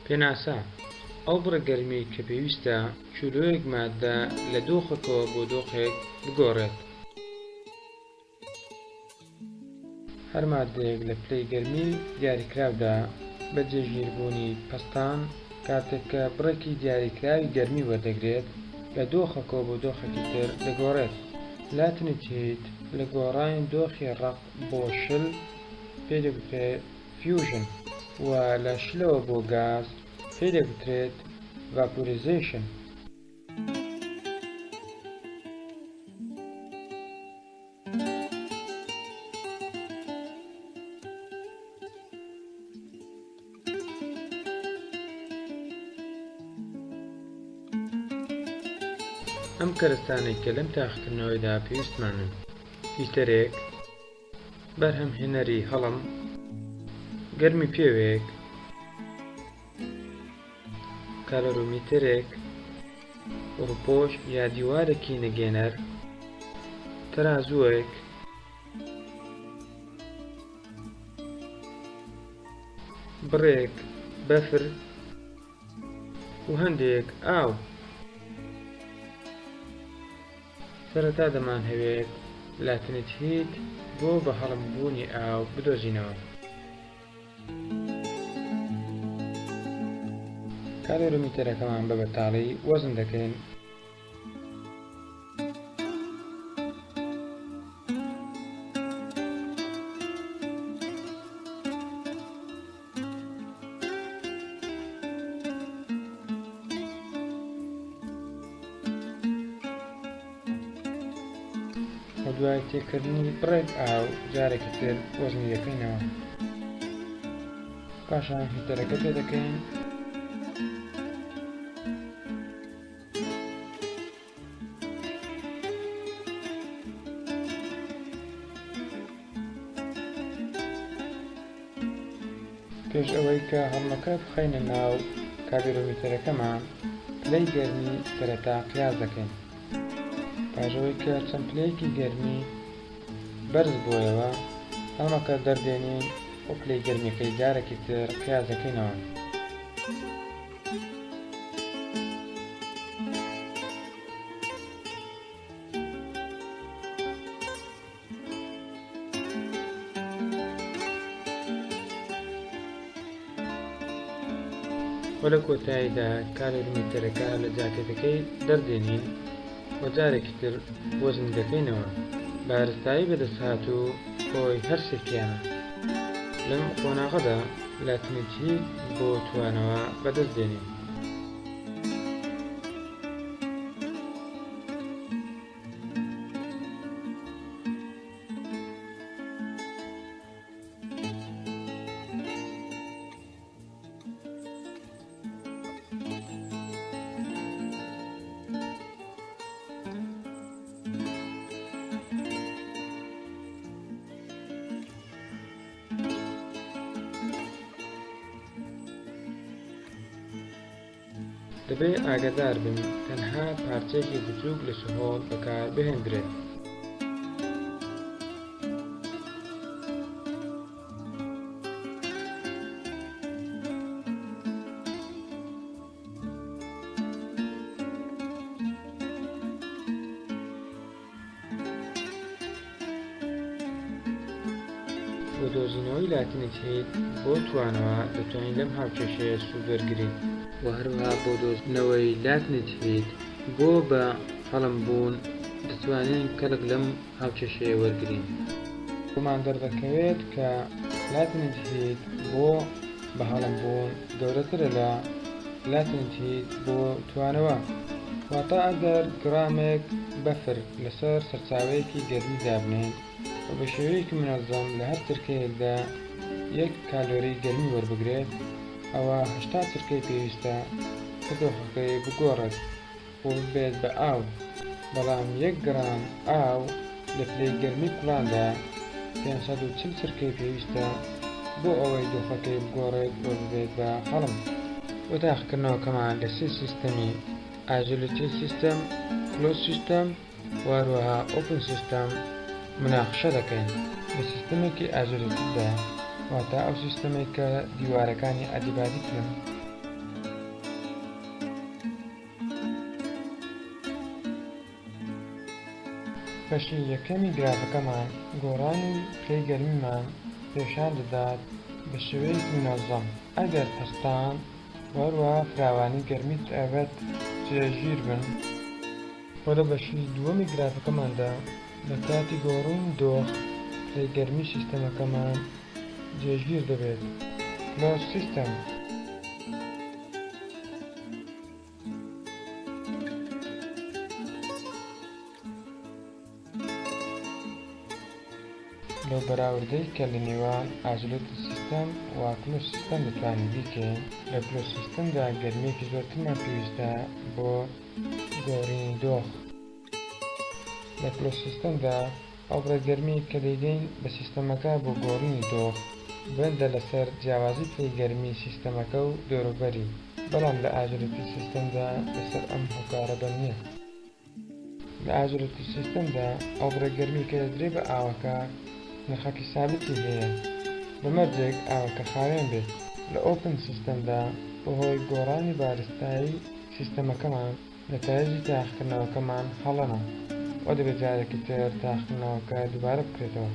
پێناسا ئەو بڕە گەرمی کە پێویستە کیلۆیەک ماددە لە دۆخێکەوە بۆ دۆخێک بگۆڕێت. هەر ماددەیەک لە پلەی گەرمی دیاریکراودا بە جێگیربوونی پەستان کاتێک کە بڕێکی دیاریکراوی گەرمی وەردەگرێت لە دۆخەکەوە بۆ دۆخێکی تر دەگۆڕێت. لاتنیت هیت لە گۆڕانی دۆخی ڕەق بۆ شل پێی دەگوترێت فیوژن و لە شلەوە بۆ گاز پێی دەگوترێت ڤاپۆریزیشن. ئەم کەرستانەی کە لەم تاقیکردنەوەیدا پێویستمانن: هیتەرێک، بەرهەمهێنەری هەڵم، گەرمی پێوێک، کالۆرومیترێک، ڕووپۆش یا دیوارێکی نەگێنەر، تەرازووەک، بڕێک، بەفر و هەندێک ئاو. سەرەتا دەمانهەوێت لاتنیت هیت بۆ بە هەڵمبوونی ئاو بدۆزینەوە. کالۆرومیتەرەکەمان بە بەتاڵی وەزن دەکەین. دوای تێکردنی بڕێک ئاو جارێکی تر وەزنی دەکەینەوە. پاشان هیتەرەکە پێ دەکەین. پێش ئەوەی کە هەڵمەکە بخەینە ناو کالۆرومیتەرەکەمان پلەی گەرمی سەرەتا قیاس دەکەین. پاشەوەی کە چەند پلەیەکی گەرمی بەرز بوویەوە هەڵمەکە دەردێنین و پلەی گەرمیەکەی جارێکی تر قیاس دەکەینەوە. و لە کۆتاییدا کالۆرومیتەرەکە لە جاکێتەکەی دەردێنین و جارێکی تر وەزن دەکەینەوە. بارستایی بەدەستهاتوو خۆی هەر سێکیانە. لەم قۆناغەدا لاتنیت هیت بۆ توانەوە بەدەست دێنین. دەبێت ئاگادار بن تەنها پارچەیەکی بچووک لە سهۆڵ بەکار بهێنرێت. بۆ دۆزینەوەی لاتنیت هیت بۆ توانەوە دەتوانین لەم هاوکێشەیە سوود وەرگرین و هەروەها بۆ دۆزینەوەی لاتنیت هیت بۆ بە هەڵمبوون دەتوانین کەلک لەم هاوکێشەیە وەرگرین. بۆمان دەردەکەوێت کە لاتنیت هیت بۆ بە هەڵمبوون گەورەترە لە لاتنیت هیت بۆ توانەوە. واتە ئەگەر گرامێک بەفر لەسەر سەرچاوەیەکی گەرمی دابنێن و بە شێوەیەکی منەظەم لە هەر چرکەیەکدا 1 کالۆری گەرمی وەربگرێت، ئەوە 80 چرکەی پێویستە کە دۆخەکەی بگۆڕێت و ببێت بە ئاو. بەڵام 1 گرام ئاو لە پلەی گەرمی کوڵاندا 540 چرکەی پێویستە بۆ ئەوەی دۆخەکەی بگۆڕێت و ببێت بە هەڵم. و تاقیکردنەوەکەمان لە 3 سیستەمی ئاژیلۆتی سیستەم، کلۆز سیستەم و هەروەها ئۆپن سیستەم مناقشە دەکەین. لە سیستەمێکی ئاژیلۆتیدا واتە ئەو سیستەمێک کە دیوارەکانی ئەدیبادی کرن بەشی یەکەمی گرافەکەمان گۆڕانی پلەی گەرمیمان پێشان دەدات بە شێوەیەکی منەظەم. ئەگەر پەستان وەروەها فراوانی گەرمی تایبەت جێگیر بن، وە لە بەشی دووەمی گرافەکەماندا لە کاتی گۆڕینی دۆخ پلەی گەرمی سیستەمەکەمان جێگیر دەبێت. کلۆز سیستەم لەو بەراوردەی کە لە نێوان ئاژەلۆتی سیستەم و کلۆز سیستەم دەتوانین بیکەین. لە کلۆز سیستەمدا گەرمیەکی زۆرترمان پێویستە بۆ گۆڕینی دۆخ. لە کلۆز سیستەمدا ئەوڕێ گەرمی کە دەیدەین بە سیستەمەکە بۆ گۆڕینی دۆخ بەندە لەسەر جیاوازی پلەی گەرمی سیستەمەکە و دەوروبەری، بەڵام لە ئاژەلۆتی سیستەمدا لەسەر ئەم هۆکارە بەند نییە. لە ئاژەلۆتی سیستەمدا ئەوڕێ گەرمی کە دەدرێت بە ئاوەکە نرخەکی سابتی هەیە، بەمەرجێک ئاوەکە خاوێن بێت. لە ئۆپن سیستەمدا بەهۆی گۆڕانی بارستایی سیستەمەکەمان نەتایجی تاقیکردنەوەکەمان هەڵەنا، ئەو دەبێت جارێکی تر تاقیکردنەوەکە دووبارە بکرێتەوە.